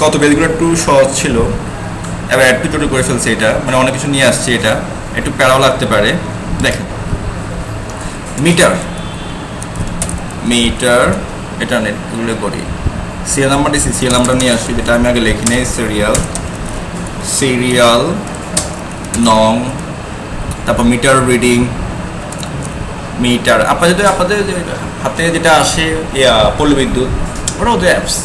গত পেজগুলো একটু সহজ ছিল, এবার একটু ছোটো করে ফেলছে। এটা মানে অনেক কিছু নিয়ে আসছে, এটা একটু প্যারাও লাগতে পারে। দেখেন মিটার, মিটার এটা নেটগুলো করি। সিরিয়াল নাম্বার দিচ্ছি, সিরিয়াল নাম্বার নিয়ে আসি, যেটা আমি আগে লিখি নেই। সিরিয়াল, সিরিয়াল নং, তারপর মিটার রিডিং, মিটার। আপনাদের হাতে যেটা আসে পল্লী বিদ্যুৎ, ওটা ওদের অ্যাপস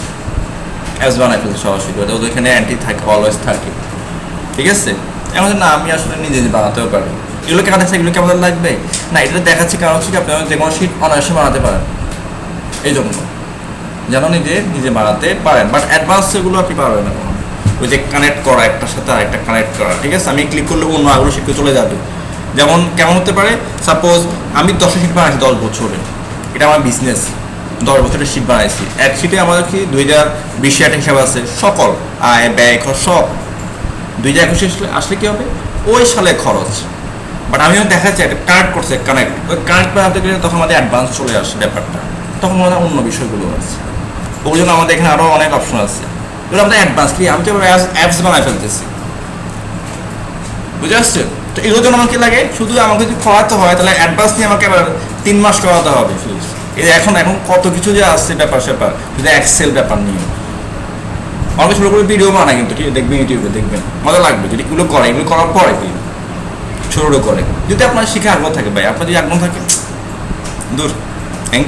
বানায় ফেলছে সরাসরি, ওদের এখানে অ্যান্টি থাকে, অলওয়েজ থাকে। ঠিক আছে, এমন না আমি আসলে নিজে বানাতেও পারি। এগুলো কেন দেখছে, এগুলো কেমন লাগবে না, এটা দেখাচ্ছি কারণ হচ্ছে কি আপনি যে কোনো শিট অনায়াসে বানাতে পারেন, এই জন্য যেন নিজে বানাতে পারেন। বাট অ্যাডভান্স এগুলো আপনি পারবেন না, ওই যে কানেক্ট করা একটার সাথে আরেকটা কানেক্ট করা। ঠিক আছে, আমি ক্লিক করলে অন্য আগুলো শিখতে চলে যাবে। যেমন কেমন হতে পারে, সাপোজ আমি 10 শিট বানাইছি 10 বছরে, এটা আমার বিজনেস, 10 বছরের শিট বানাইছি। এক শিটে আমাদের কি 2020 একটা হিসাব আছে, সকল আয় ব্যয় খরচ সব 2021 আসলে কি হবে, ওই সালে খরচ। বাট আমিও দেখা যাচ্ছে একটা কানেক্ট করছে, কানেক্ট, ওই কানেক্ট বানাতে গেলে তখন আমাদের অ্যাডভান্স চলে আসে ব্যাপারটা, তখন আমাদের অন্য বিষয়গুলো আছে। ওই জন্য আমাদের এখানে আরও অনেক অপশন আছে, এগুলো আমাদের অ্যাডভান্স কি আমি তো অ্যাপস বানায় ফেলতেছি, বুঝে আসছে। তো এগুলোর জন্য আমাকে লাগে শুধু আমাকে যদি করাতে হয় তাহলে অ্যাডভান্স নিয়ে আমাকে আবার 3 মাস করাতে হবে শুধু। এই এখন কত কিছু যে আসছে ব্যাপার স্যাপার, শুধু এক্সেল ব্যাপার নিয়ে আমাকে ছোটো করে ভিডিও বানায়, কিন্তু ঠিক দেখবেন ইউটিউবে, দেখবেন মজা লাগবে যদি এগুলো করে। এগুলো করার পরে কি ছোটো করে যদি আপনার শিখে আগ্রহ থাকে, ভাই আপনার যদি আগ্রহ থাকে দূর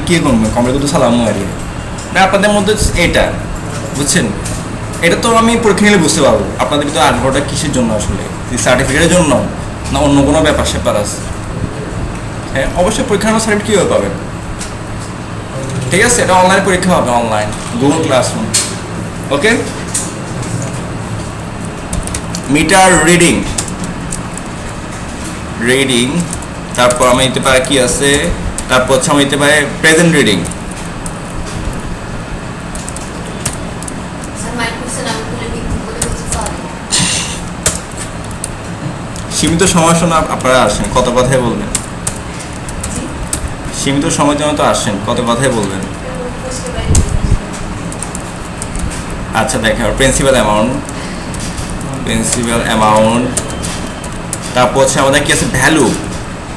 কী করবেন, কমপ্লিট তো সালাম আর আপনাদের মধ্যে এটা বুঝছেন। এটা তো আমি পরীক্ষা নিলে বুঝতে পারবো আপনাদের কিন্তু আগ্রহটা কিসের জন্য, আসলে সার্টিফিকেটের জন্য না অন্য কোনো ব্যাপার স্যাপার আছে। হ্যাঁ অবশ্যই পরীক্ষা নেওয়ার সার্টিফিকেট কীভাবে পাবেন, ঠিক আছে, এটা অনলাইন পরীক্ষা হবে, অনলাইন গুগল ক্লাসরুম। ওকে, মিটার রিডিং, রিডিং, তারপর আমি দিতে পারি কি আছে, তারপর হচ্ছে আমি দিতে পারি প্রেজেন্ট রিডিং। সীমিত সময়ের জন্য আপনারা আসেন, কত কথাই বলবেন, সীমিত সময়ের জন্য তো আসেন, কত কথাই বলবেন। আচ্ছা দেখেন প্রিন্সিপাল অ্যামাউন্ট, প্রিন্সিপাল অ্যামাউন্ট, তারপর হচ্ছে আমাদের কি আছে ভ্যালু,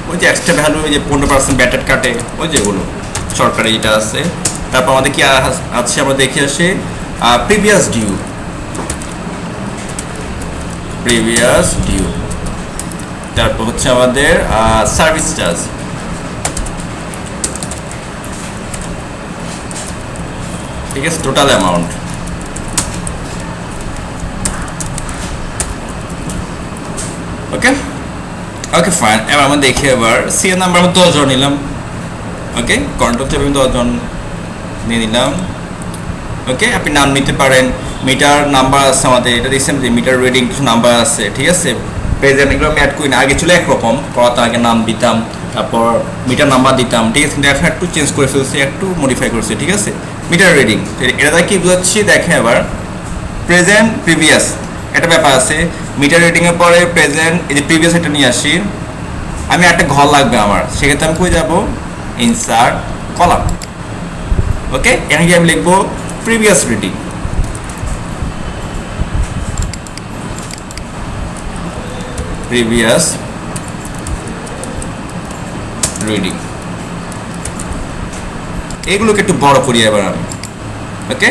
ওই যে এক্সট্রা ভ্যালু, ওই যে 15% ব্যাটেড কাটে, ওই যেগুলো সরকারি এটা আছে। তারপর আমাদের কি আছে, আমরা দেখে আসি প্রিভিয়াস ডিউ, প্রিভিয়াস ডিউ, তারপর হচ্ছে আমাদের সার্ভিস চার্জ, ঠিক আছে, টোটাল অ্যামাউন্ট। ওকে ওকে ফাইন, এবার আমরা দেখি এবার সিএর নাম্বার আমরা 10 জন নিলাম। ওকে, কন্ট্রোল চেপে 10 জন নিয়ে নিলাম। ওকে, আপনি নাম নিতে পারেন, মিটার নাম্বার আছে আমাদের, এটা দেখছেন যে মিটার রিডিং কিছু নাম্বার আছে, ঠিক আছে। প্রেজেন্ট এগুলো আমি অ্যাড করি না, আগে ছিল একরকম করাতে, আগে নাম দিতাম তারপর মিটার নাম্বার দিতাম, ঠিক আছে, কিন্তু এখন একটু চেঞ্জ করে ফেলছি, একটু মডিফাই করছি, ঠিক আছে। মিটার রিডিং এটা কি বুঝাচ্ছি দেখেন, এবার প্রেজেন্ট প্রিভিয়াস একটা ব্যাপার আছে, মিটার রিডিংয়ের পরে প্রেজেন্ট, এই যে প্রিভিয়াস এটা নিয়ে আসি, আমি একটা ঘর লাগবে আমার, সেক্ষেত্রে আমি কই যাব, ইনসার্ট কলাম। ওকে, এখানে কি আমি লিখবো প্রিভিয়াস রিডিং, প্রিভিয়াস রিডিং, এগুলোকে একটু বড় করি এবার আমি। ওকে,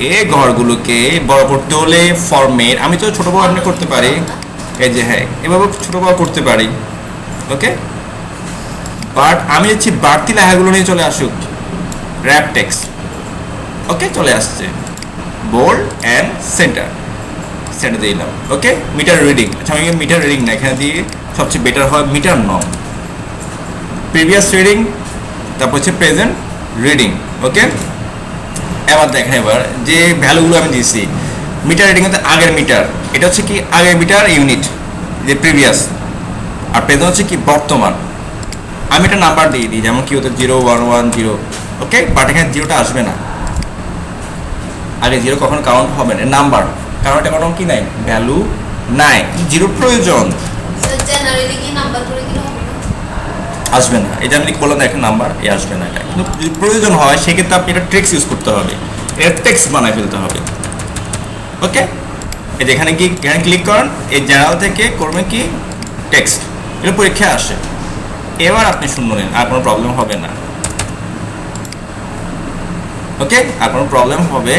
এই ঘরগুলোকে বড় করতে হলে ফরমেট আমি তো ছোট বড় আপনি করতে পারি, এই যে হ্যাঁ এভাবে ছোট বড় করতে পারি। ওকে, বাট আমি হচ্ছে বাড়তি লেখাগুলো নিয়ে চলে আসুক, র্যাপ টেক্সট। ওকে, চলে আসছে বোল্ড অ্যান্ড সেন্টার, সেন্টার দিয়ে দিলাম। ওকে, মিটার রিডিং, আচ্ছা আমি মিটার রিডিং না, এখানে দিয়ে সবচেয়ে বেটার হয় মিটার নং, প্রিভিয়াস রিডিং, তারপর হচ্ছে প্রেজেন্ট রিডিং। ওকে, এবার দেখেন এবার যে ভ্যালুগুলো আমি দিয়েছি, মিটার রিডিং হচ্ছে আগের মিটার, এটা হচ্ছে কি আগের মিটার ইউনিট, যে প্রিভিয়াস, আর প্রেজেন্ট হচ্ছে কি বর্তমান। আমি একটা নাম্বার দিয়ে দিই, যেমন কি হতো 0110। ওকে, বাট এখানে জিরোটা আসবে না, আগে জিরো কখনো কাউন্ট হবে না, নাম্বার, কারণ এটা কোনো কি নাই, ভ্যালু নাই, জিরো প্রয়োজন আসবে না। এটা আমি বললাম একটা নাম্বার এ আসবে না, এটা কিন্তু যদি প্রয়োজন হয় সেক্ষেত্রে আপনি এটা ট্রিক্স ইউজ করতে হবে, এটা টেক্সট বানায় ফেলতে হবে। ওকে, এই যে এখানে ক্লিক করেন, এই জেনারেল থেকে করবেন কি টেক্সট, এটা পরীক্ষায় আসে। এবার আপনি শূন্য নেন, আর কোনো প্রবলেম হবে না। ওকে, আর কোনো প্রবলেম হবে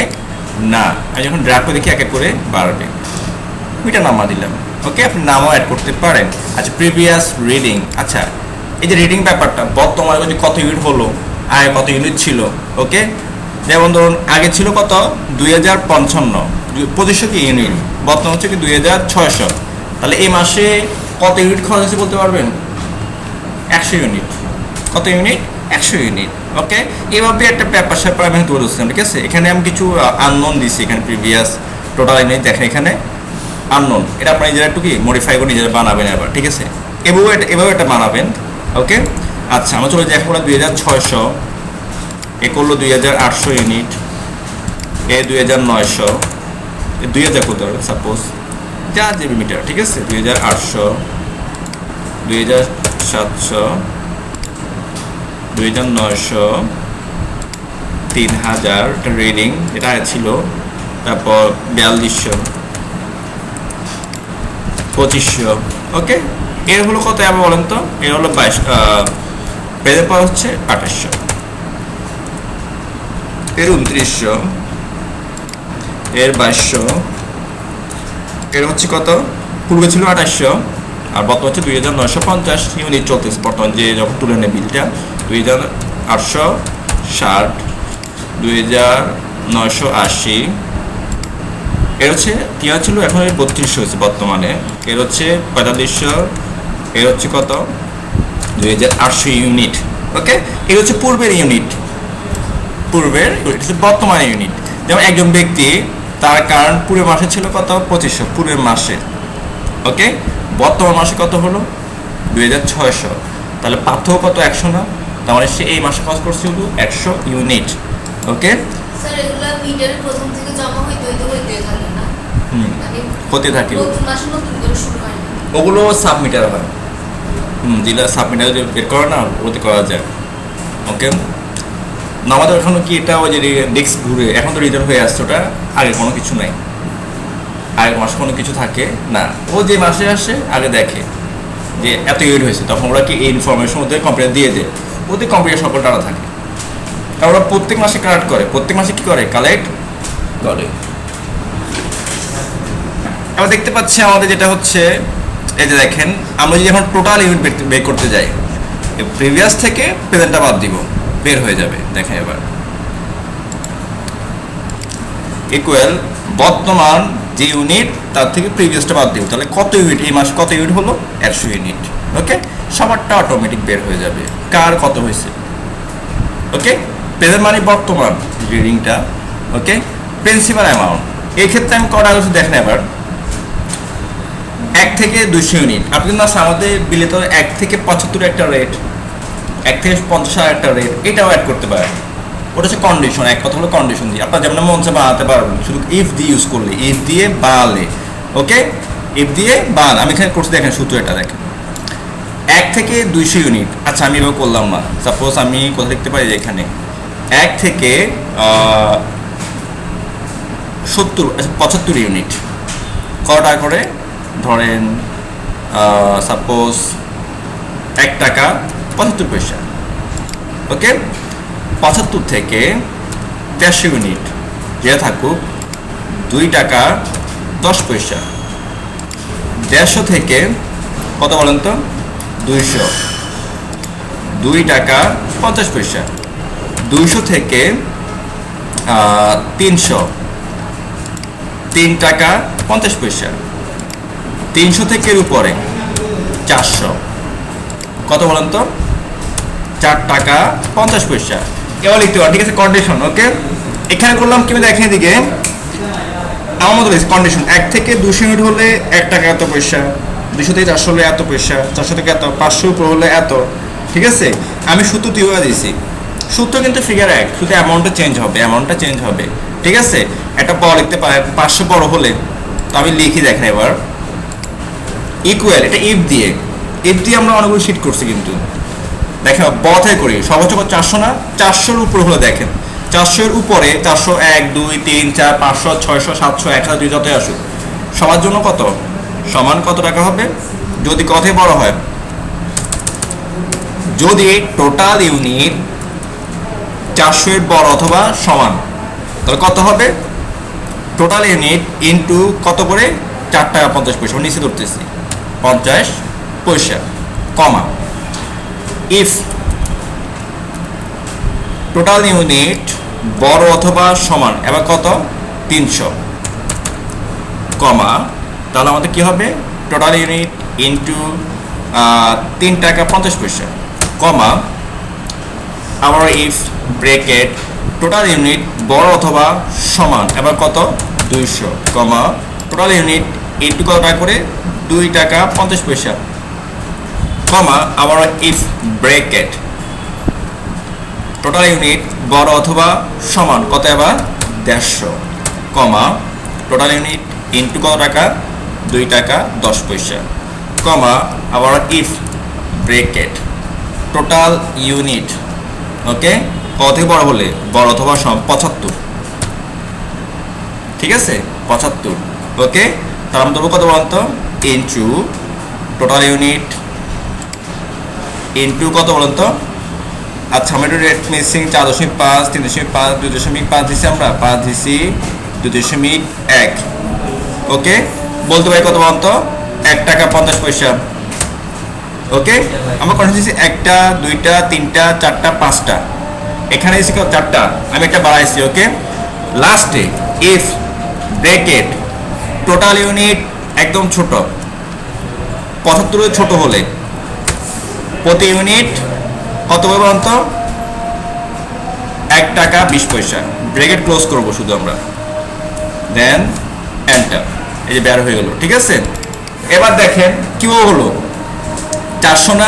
না। আমি যখন ড্রাগ করে দেখি এক এক করে বাড়বে। ওইটা নামা দিলাম। ওকে, আপনি নামও অ্যাড করতে পারেন। আচ্ছা, প্রিভিয়াস রিডিং। আচ্ছা, এই যে রিডিং ব্যাপারটা, বর্তমানে যদি কত ইউনিট হলো, আগে কত ইউনিট ছিল। ওকে, যেমন ধরুন আগে ছিল কত 2055, 2500 কি ইউনিট, বর্তমান হচ্ছে কি 2600। তাহলে এই মাসে কত ইউনিট খরচ হয়েছে বলতে পারবেন? 100 ইউনিট। কত ইউনিট? 100 ইউনিট। ওকে, এইভাবে একটা পেপার স্যাপার আমি তুলে ধরছিলাম। ঠিক আছে, এখানে আমি কিছু আননোন দিছি, এখানে প্রিভিয়াস টোটাল ইউনিট দেখেন, এখানে আননোন। এটা আপনার নিজেরা একটু কি মডিফাই করে নিজেরা বানাবেন এবার। ঠিক আছে, এভাবে এটা বানাবেন। ওকে, আচ্ছা, আমরা চলে যাই এখন 2600, এ করলো 2800 ইউনিট, এ 2900, 2000 করতে পারবে সাপোজ, যা জিবি মিটার। ঠিক আছে, 2800, 2700, 2900, 3000 এটা রিডিং, এটা ছিল। তারপর 4200, 2500। ওকে, এর হলো কত আবার বলেন তো? এর হলো 22, প্রেজেন্ট পাওয়ার হচ্ছে 2800, এর 2900, এর 2200, এর হচ্ছে কত? পূর্বে ছিল 2800, আর বর্তমান হচ্ছে 2950 ইউনিট চলতেছে বর্তমান, যে যখন তুলে নেয় বিলটা 2860, 2980। এর হচ্ছে কি ছিল, এখন 3200 হয়েছে বর্তমানে। এর হচ্ছে 4500, এর হচ্ছে কত 2800 ইউনিট। ওকে, এর হচ্ছে পূর্বের ইউনিট, পূর্বের বর্তমানে ইউনিট। যেমন একজন ব্যক্তি, তার কারেন্ট পূর্বের মাসে ছিল কত 2500 পূর্বের মাসে। ওকে, বর্তমান মাসে কত হলো 2600। তাহলে পার্থক্য কত? 100 না? তাহলে সে এই মাসে খরচ করছে শুধু 100 ইউনিট। ওকে, স্যার এগুলা মিটারের প্রথম থেকে জমা হইতে থাকে না? হতে থাকে, নতুন মাসে নতুন করে শুরু হয় না? ওগুলো সাবমিটার হয়। যেটা সাবমিটার যে বের করে না, ওতে করা যায়। ওকে, আমাদের এখনো কি এটা ওই যে ডেস্ক ঘুরে, এখন তো রিটার্ন হয়ে আসছে, ওটা আগে কোনো কিছু নাই, আগের মাসে কোনো কিছু থাকে না। ও যে মাসে আসে আগে দেখে যে এত ইউনিট হয়েছে, তখন ওরা কি এই ইনফরমেশন ওদের কম্পিউটার দিয়ে দেয়, ওদের কম্পিউটার সকল ডাটা থাকে। আর ওরা প্রত্যেক মাসে কালেক্ট করে, প্রত্যেক মাসে কি করে? কালেক্ট করে। আমরা দেখতে পাচ্ছি আমাদের যেটা হচ্ছে, এই যে দেখেন, আমরা যদি এখন টোটাল ইউনিট বের করতে যাই, প্রিভিয়াস থেকে প্রেজেন্টটা বাদ দিব, বের হয়ে যাবে। দেখেন এবার ইকুয়াল বর্তমান যে ইউনিট, তার থেকে প্রিভিয়াসটা বাদ দিব, তাহলে কত ইউনিট এই মাসে কত ইউনিট হলো? 100 ইউনিট। ওকে, সবারটা অটোমেটিক বের হয়ে যাবে কার কত হয়েছে। ওকে, প্রেজেন্ট মানে বর্তমান রিডিংটা। ওকে, প্রিন্সিপাল অ্যামাউন্ট, এই ক্ষেত্রে আমি কটা কিছু দেখেন এবার 1 থেকে 200 ইউনিট। আপনি কিন্তু আমাদের বিলে তো 1 থেকে 75 একটা রেট, 1 থেকে 50 একটা রেট, এটাও অ্যাড করতে পারেন। ওটা হচ্ছে কন্ডিশন, এক কথা হলো কন্ডিশন দিয়ে আপনার যেমন মন চায় বানাতে পারবেন, শুধু ইফ দিয়ে ইউজ করলে, ইফ দিয়ে বানালে। ওকে, ইফ দিয়ে বান, আমি এখানে করছি, দেখেন সূত্র এটা দেখেন 1 থেকে 200 ইউনিট। আচ্ছা, আমি এভাবে করলাম না, সাপোজ আমি কোথায় লিখতে পারি, এখানে 1 থেকে 75 ইউনিট কত টাকা করে ধরেন, সাপোজ 1 টাকা 75 পয়সা। ওকে, 75 থেকে 150 ইউনিট যে থাকুক 2 টাকা 10 পয়সা। 150 থেকে কত বলেন তো? 200, 2 টাকা 50 পয়সা। 200 থেকে 300, 3 টাকা 50 পয়সা। 300 থেকে উপরে 400, কত বলেন তো? 4 টাকা 50 পয়সা। এবার লিখতে পারেন। ঠিক আছে, কন্ডিশন। ওকে, এখানে করলাম কি দেখেন, এদিকে আমার মতো কন্ডিশন 1 থেকে 200 ইউনিট হলে 1 টাকা এত পয়সা, 200 থেকে 400 হলে এত পয়সা, 400 থেকে এত, 500 উপর হলে এত। ঠিক আছে, আমি সূত্র তৈরি দিয়েছি, সূত্র কিন্তু ফিগার 1, শুধু অ্যামাউন্টটা চেঞ্জ হবে, অ্যামাউন্টটা চেঞ্জ হবে। ঠিক আছে, একটা বড় লিখতে পারেন 500 বড় হলে, তো আমি লিখি দেখেন এবার ইকুয়াল, এটা ইফ দিয়ে আমরা অনেকগুলো শিট করছি, কিন্তু দেখেন বড় থেকে করি, সর্বোচ্চ 400 না, 400-র উপর হলে দেখেন 400 এর উপরে 401 2 3 4 500 600 700 1000 2 যতই আসুক সবার জন্য কত সমান কত টাকা হবে যদি কথাই বড় হয় যদি টোটাল ইউনিট 400 এর বড় অথবা সমান তাহলে কত হবে টোটাল ইউনিট ইনটু কত করে 4 টাকা 50 পয়সা নিচে ধরতেছি 50 পয়সা কমা ইফ টোটাল ইউনিট বড় অথবা সমান এবার কত 300 কমা তাহলে আমাদের কি হবে টোটাল ইউনিট ইনটু 3 টাকা 50 পয়সা কমা আবার ইফ ব্র্যাকেট টোটাল ইউনিট বড় অথবা সমান এবার কত 200 কমা টোটাল ইউনিট ইনটু কত টাকা করে 2 টাকা 50 পয়সা কমা আবার ইফ ব্র্যাকেট টোটাল ইউনিট বড় অথবা সমান কত এবার 150 কমা টোটাল ইউনিট ইনটু কত টাকা 2 টাকা 10 পয়সা কমা আবার if bracket total unit okay কত থেকে বড় হলে বড় অথবা সমান 75 ঠিক আছে 75 ওকে তার আমরা দেবো কত বলতো ইনটু টোটাল ইউনিট ইনটু কত বলতো আচ্ছা আমরা একটু রেট মিসিং 4.5 3.5 2.5 দিছি আমরা 5 দিছি 2.1 ওকে বলতে পারি কত বলতো 1 টাকা 50 পয়সা ওকে আমরা কোন দিছি একটা দুইটা তিনটা চারটা পাঁচটা এখানে দিছি কত চারটা আমি একটা বাড়াইছি ওকে লাস্টে ইফ ব্র্যাকেট টোটাল ইউনিট একদম ছোট 75 এর ছোট হলে প্রতি ইউনিট কত হবে বলতো 1 টাকা 20 পয়সা ব্র্যাকেট ক্লোজ করব শুধু আমরা দেন এন্টার এই যে বের হয়ে গেল ঠিক আছে এবার দেখেন কি হলো 400 না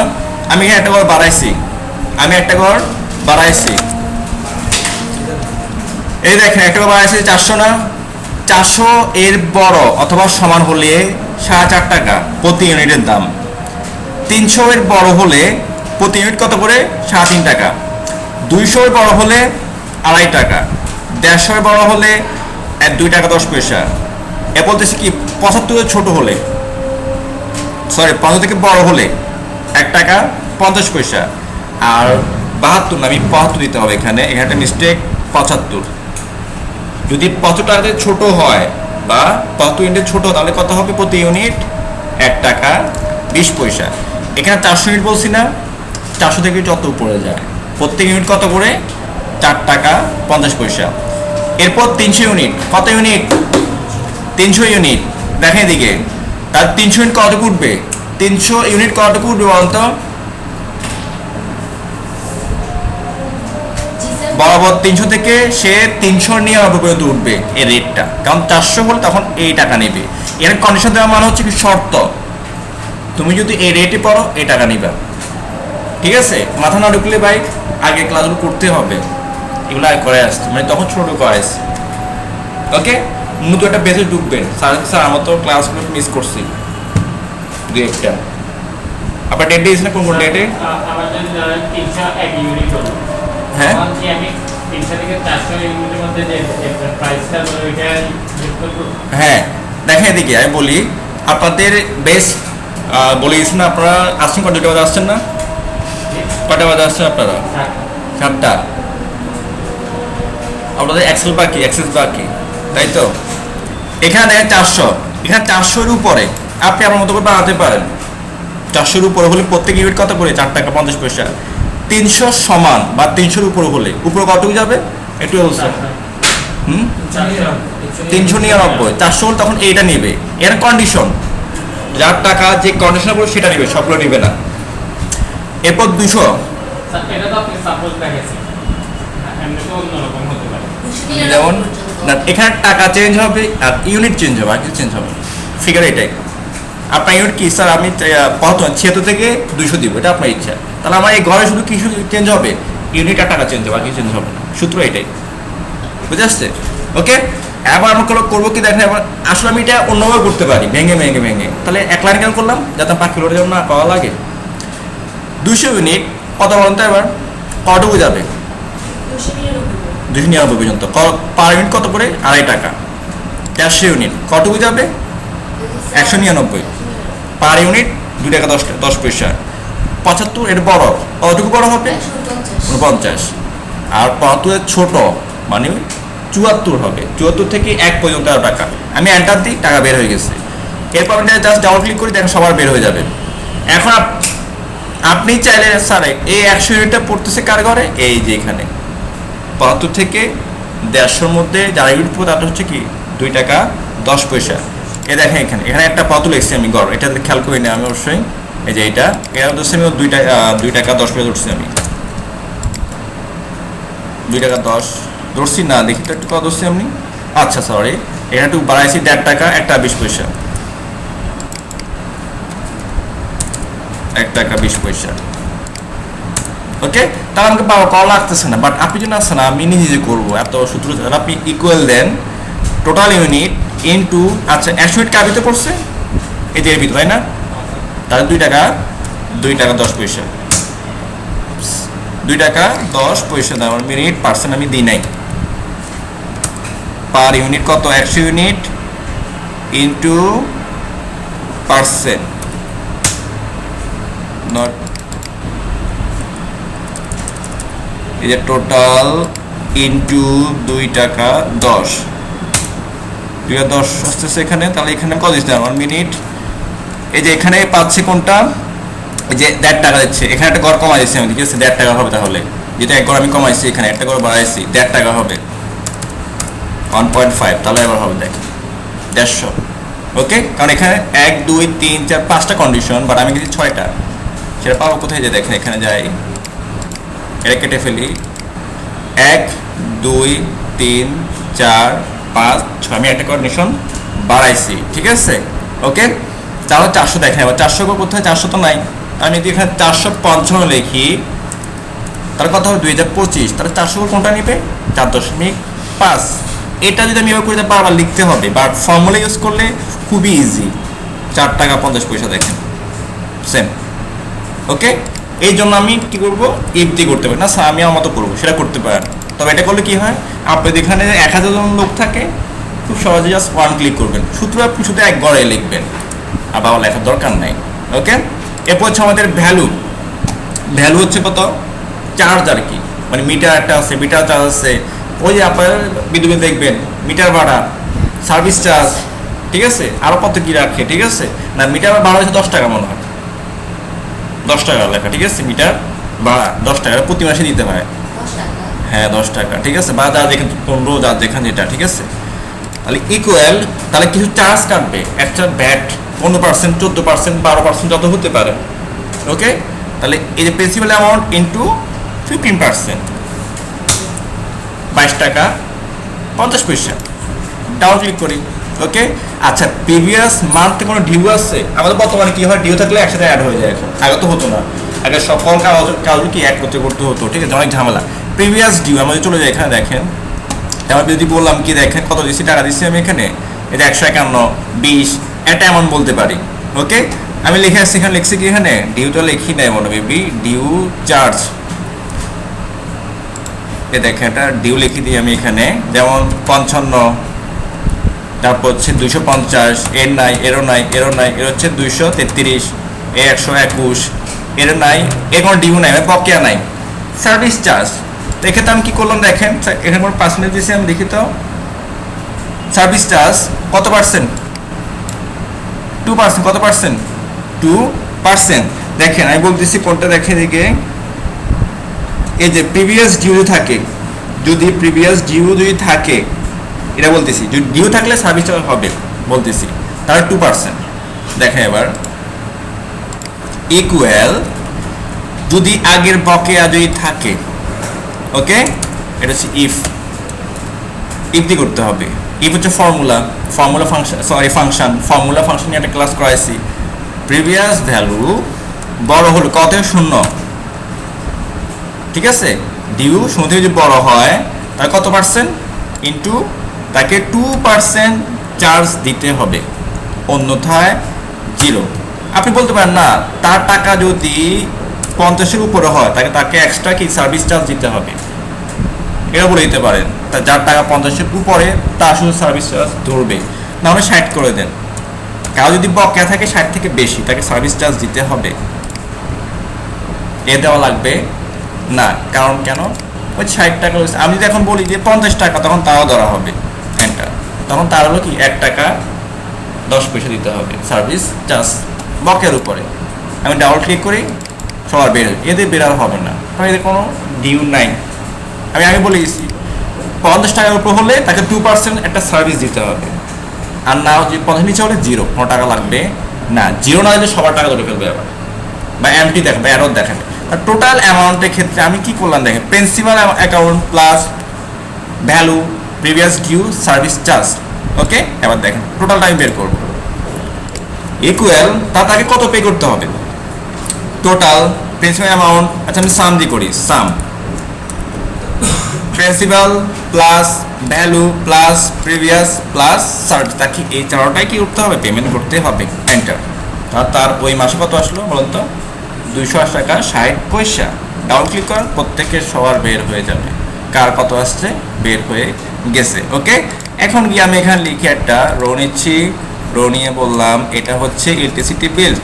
আমি এখানে একটা ঘর বাড়াইছি এই দেখেন একটা ঘর বাড়াইছি 400 না 400 এর বড় অথবা সমান হলে 4.5 টাকা প্রতি ইউনিটের দাম 300 এর বড় হলে প্রতি ইউনিট কত করে 3.5 টাকা 200 এর বড় হলে 2.5 টাকা 150 এর বড় হলে 2 টাকা 10 পয়সা এ বলতেছি কি 75 এর ছোট হলে সরি 50 থেকে বড় হলে 1 টাকা 50 পয়সা আর 72 না আমি 75 দিতে হবে এখানে একটা মিস্টেক 75 যদি 75 টাকাতে ছোট হয় বা 75 ইউনিট ছোট তাহলে কত হবে প্রতি ইউনিট 1 টাকা 20 পয়সা এখানে 400 ইউনিট বলছি না 400 থেকে যত উপরে যায় প্রত্যেক ইউনিট কত করে 4 টাকা 50 পয়সা এরপর 300 ইউনিট কত ইউনিট 300 ইউনিট দেখেন এদিকে তার 300 ইউনিট কতটুকু উঠবে 300 ইউনিট কতটুকু উঠবে বলতো বরাবর 300 থেকে সে 399 পর্যন্ত উঠবে এই রেটটা কারণ 400 হলে তখন এই টাকা নেবে এর কন্ডিশন দেওয়া মানে হচ্ছে কি শর্ত তুমি যদি এই রেটে পড়ো এই টাকা নিবা ঠিক আছে মাথা না ঢুকলে ভাই আগে ক্লাসগুলো করতে হবে এগুলো আগে করে আসতে মানে তখন ছোট করে আসছে ওকে নতুন একটা বেসে ঢুকবেন স্যার আমার তো ক্লাসগুলো মিস করছি দুই একটা আপনার ডেট দিয়েছেন কোন কোন ডেটে আমার যদি ধরেন 301 ইউনিট হলো হ্যাঁ তখন কি আমি 300 থেকে 400 ইউনিটের মধ্যে যে প্রাইসটা হলো এটা যোগ করব হ্যাঁ দেখেন এদিকে আমি বলি আপনাদের বেস বলে দিয়েছেন না আপনারা আসছেন কটা বাজে আসছেন না কটা বাজে আসছেন আপনারা 7টা আপনাদের এক্সেস বাকি তাই তো এখানে 400 এখানে 400 এর উপরে আপনি আপনার মতো করে বাড়াতে পারেন 400 এর উপরে হলে প্রত্যেক ইউনিট কত করে 4 টাকা 50 পয়সা 300 সমান বা 300 এর উপরে হলে উপরে কতটুকু যাবে একটু বলছে 399 400 হলে তখন এইটা নেবে এর কন্ডিশন যার টাকা যে কন্ডিশন বলে সেটা নেবে সবগুলো নেবে না এরপর 200 স্যার এটা তো আপনি সাপোজ দেখাচ্ছেন এমনি তো অন্যরকম হতে পারে যেমন না এখানে টাকা চেঞ্জ হবে আর ইউনিট চেঞ্জ হবে আর কিছু চেঞ্জ হবে ফিগার এটাই আপনার ইউনিট কি স্যার আমি 76 থেকে 200 দিব এটা আপনার ইচ্ছা তাহলে আমার এই ঘরে শুধু কিছু চেঞ্জ হবে ইউনিট আর টাকা চেঞ্জ হবে আর কিছু চেঞ্জ হবে না সূত্র এটাই বুঝে আসছে ওকে এবার আমরা করবো কি দেখেন এবার আসলে আমি এটা অন্যভাবে করতে পারি ভেঙে তাহলে 1 লাইন কেন করলাম যাতে পাখি লোড যেন না পাওয়া লাগে 200 ইউনিট কত বলেন তো এবার কতটুকু যাবে 299 পর্যন্ত। পার ইউনিট কত করে? 2.5 টাকা। 400 ইউনিট কতটুকু যাবে? 199 পার ইউনিট 2 টাকা 10 পয়সা। 75 এর বড়, কতটুকু বড় হবে? 49। আর 75 এর ছোট মানে 74 হবে। 74 থেকে 1 পর্যন্ত 13 টাকা। আমি এন্টার দিই, টাকা বের হয়ে গেছে। এরপর আমি জাস্ট ডাবল ক্লিক করি, দেখেন সবার বের হয়ে যাবে। এখন আপনি চাইলে স্যার এই 100 ইউনিটটা পড়তেছে কার ঘরে? এই যে এখানে 75 থেকে 150 মধ্যে যারা ইউনিট পড়ে তাদের হচ্ছে কি 2 টাকা 10 পয়সা। এ দেখেন এখানে একটা পত লিখছি আমি গড়, এটা খেয়াল করি না আমি অবশ্যই। এই যে এটা ধরছি আমি 2 টাকা 10 পয়সা ধরছি আমি, 2 টাকা 10 ধরছি না, দেখি তো একটু কত ধরছি আমি। আচ্ছা সরি, এটা একটু বাড়াইছি 1.5 টাকা 1 টাকা 20 পয়সা, 1 টাকা 20 পয়সা। ওকে, তাহলে আমাকে পাওয়া কল লাগতেছে না, বাট আপনি যদি আসছেন আমি নিজে করবো এত সূত্র। আপনি ইকুয়াল দেন টোটাল ইউনিট ইনটু, আচ্ছা 100 ইউনিট কার ভিতরে পড়ছে? এই যে এর ভিতরে, তাই না? তাহলে 2 টাকা 10 পয়সা, 2 টাকা 10 পয়সা দেওয়ার মিনিট পার্সেন্ট আমি দিই নাই। পার ইউনিট কত? 100 ইউনিট ইনটু পার্সেন্ট, নট এই যে টোটাল ইনটু 2 টাকা 10, 2 টাকা 10 আসতেছে এখানে। তাহলে এখানে কত দিচ্ছে আমার মিনিট? এই যে এখানে পাচ্ছি কোনটা? এই যে 1.5 টাকা দিচ্ছে, এখানে একটা গড় কমাই দিচ্ছি আমি, ঠিক আছে? 1.5 টাকা হবে। তাহলে যেটা 1 গড় আমি কমাইছি, এখানে একটা গড় বাড়াইছি, 1.5 টাকা হবে 1.5। তাহলে এবার হবে দেখ 150। ওকে, কারণ এখানে 1 2 3 4 5টা কন্ডিশন, বাট আমি কিন্তু 6টা। সেটা পাবো কোথায়? যে দেখেন এখানে যাই, এটা কেটে ফেলি, 1 2 3 4 5 6, আমি একটা কন্ডিশন বাড়াইছি, ঠিক আছে? ওকে, তাহলে 400 দেখেন। এবার 400 কোথায়? 400 তো নাই। আমি যদি এখানে 455 লিখি, তার কথা হবে 2025। তাহলে 400 কোনটা নিবে? 4.5। এটা যদি আমি এবার করে বারবার লিখতে হবে, বাট ফর্মুলা ইউজ করলে খুবই ইজি। 4 টাকা 50 পয়সা দেখেন সেম। ওকে, এই জন্য আমি কি করবো? ইফ দিয়ে করতে পারি না স্যার, আমি আমার মতো করবো, সেটা করতে পারেন। তবে এটা করলে কি হয়, আপনাদের এখানে 1000 জন লোক থাকে, খুব সহজে জাস্ট 1 ক্লিক করবেন, সূত্র আপনি শুধু 1 গড়ে লিখবেন, আর বাবা লেখার দরকার নাই। ওকে, এরপর হচ্ছে আমাদের ভ্যালু হচ্ছে কত? চার্জ আর কি, মানে মিটার একটা আছে, মিটার চার্জ আছে, ওই যে আপনার বিদ্যুৎ দেখবেন মিটার ভাড়া, সার্ভিস চার্জ, ঠিক আছে? আরও কত কি রাখে, ঠিক আছে? না মিটার ভাড়া হচ্ছে 10 টাকা মনে হয়, 10 টাকা লেখা, ঠিক আছে? মিটার ভাড়া 10 টাকা প্রতি মাসে দিতে হয়। হ্যাঁ 10 টাকা, ঠিক আছে? বা যা দেখেন 15, যা দেখেন যেটা, ঠিক আছে? তাহলে ইকুয়াল, তাহলে কিছু চার্জ কাটবে, একটা ভ্যাট 15%, 14%, 12% যত হতে পারে। ওকে, তাহলে এই যে প্রিন্সিপাল অ্যামাউন্ট ইন্টু 15%, 22 টাকা 50 পয়সা। ডাউন ক্লিক করি। ওকে, আচ্ছা প্রিভিয়াস মান্থে কোনো ডিউ আছে? আমাদের বর্তমানে কি হয়, ডিউ থাকলে একসাথে অ্যাড হয়ে যায়, এখন আগে তো হতো না, আগে সকল কাগজ কি অ্যাড করতে হতো, ঠিক আছে? অনেক ঝামেলা। প্রিভিয়াস ডিউ আমাদের চলে যায়, এখানে দেখেন। আমি যদি বললাম কি, দেখেন কত দিচ্ছি, টাকা দিচ্ছি আমি এখানে, এটা 151, 20, একটা অ্যামাউন্ট বলতে পারি। ওকে, আমি লিখে আসছি, এখানে লিখছি কি, এখানে ডিউটা লিখি নেই মনে বেবি, ডিউ চার্জ, এ দেখেন একটা ডিউ লিখে দিই আমি এখানে, যেমন 55, তারপর হচ্ছে 250, এর নাই, এরও নাই, এরও নাই, এর হচ্ছে 233, এ 121, এর নাই, এর কোনো ডিউ নাই, বকেয়া নাই। সার্ভিস চার্জ, এক্ষেত্রে আমি কি করলাম দেখেন, এখানে কোনো পার্সেন্টেজ দিয়েছি আমি, দেখি তো সার্ভিস চার্জ কত পার্সেন্ট? 2%। কত পার্সেন্ট? 2%। দেখেন আমি বলতেছি কোনটা, দেখে দিকে এই যে প্রিভিয়াস ডিউ থাকে, যদি প্রিভিয়াস ডিউ যদি থাকে, এটা বলতেছি, যদি ডিউ থাকলে সার্ভিস চার্জ হবে বলতেছি, তাহলে 2%। দেখেন এবার ইকুয়াল, যদি আগের বকেয়া যদি থাকে, ওকে, এটা হচ্ছে ইফ দিয়ে করতে হবে। ইফ হচ্ছে ফর্মুলা ফাংশন নিয়ে একটা ক্লাস করাইছি। প্রিভিয়াস ভ্যালু বড় হলো কত? 0, ঠিক আছে? ডিউ 0 থেকে যদি বড় হয় তাহলে কত পার্সেন্ট? ইন্টু তাকে 2% চার্জ দিতে হবে, অন্যথায় 0। আপনি বলতে পারেন না, তার টাকা যদি 50-এর উপরে হয় তাকে এক্সট্রা কি সার্ভিস চার্জ দিতে হবে, এটা বলে দিতে পারেন। তা যার টাকা 50-এর উপরে তার শুধু সার্ভিস চার্জ ধরবে, না হলে 60 করে দেন। কারো যদি বকেয়া থাকে 60 থেকে বেশি, তাকে সার্ভিস চার্জ দিতে হবে, এ দেওয়া লাগবে না। কারণ কেন, ওই 60 টাকা আমি যদি এখন বলি যে 50 টাকা, তখন তাও ধরা হবে এন্টার, তখন তার হলো কি 1 টাকা 10 পয়সা দিতে হবে সার্ভিস চার্জ বকের উপরে। আমি ডাবল ক্লিক করি, সবার বের, এদের বের আর হবে না, কারণ এদের কোনো ডিউ নাই। আমি আগে বলে দিয়েছি 50 টাকার উপর হলে তাকে 2% একটা সার্ভিস দিতে হবে, আর না যে 50 নিচে হলে 0, কোনো টাকা লাগবে না। 0 না দিলে সবার টাকা ধরে ফেলবে আবার, বা এমটি দেখাবে, এরর দেখাবে। আর টোটাল অ্যামাউন্টের ক্ষেত্রে আমি কি করলাম দেখেন, principal account plus value previous due service charge. Okay, এবার দেখেন টোটালটা আমি বের করবো। ইকুয়াল তাকে কত পে করতে হবে, টোটাল প্রিন্সিপাল অ্যামাউন্ট, আচ্ছা আমি সাম দিয়ে করি, sum principal plus value plus previous plus service, তাকে এই চারটাই কি করতে হবে, পেমেন্ট করতে হবে, এন্টার। আর তার ওই মাসে কত আসলো বলুন তো, 280 টাকা 60 পয়সা। ডাবল ক্লিক করেন, প্রত্যেকের সবার বের হয়ে যাবে কার কত আসছে, বের হয়ে গেছে। ওকে, এখন গিয়ে আমি এখানে লিখে একটা রো নিচ্ছি, রো নিয়ে বললাম এটা হচ্ছে ইলেকট্রিসিটি বিল,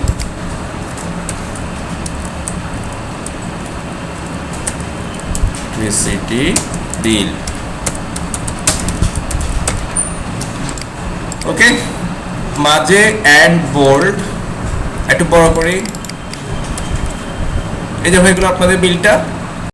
ইলেকট্রিসিটি বিল। ওকে, মাঝে অ্যান্ড বোল্ড একটু বড় করি, এই যে হয়ে গেল আপনাদের বিলটা।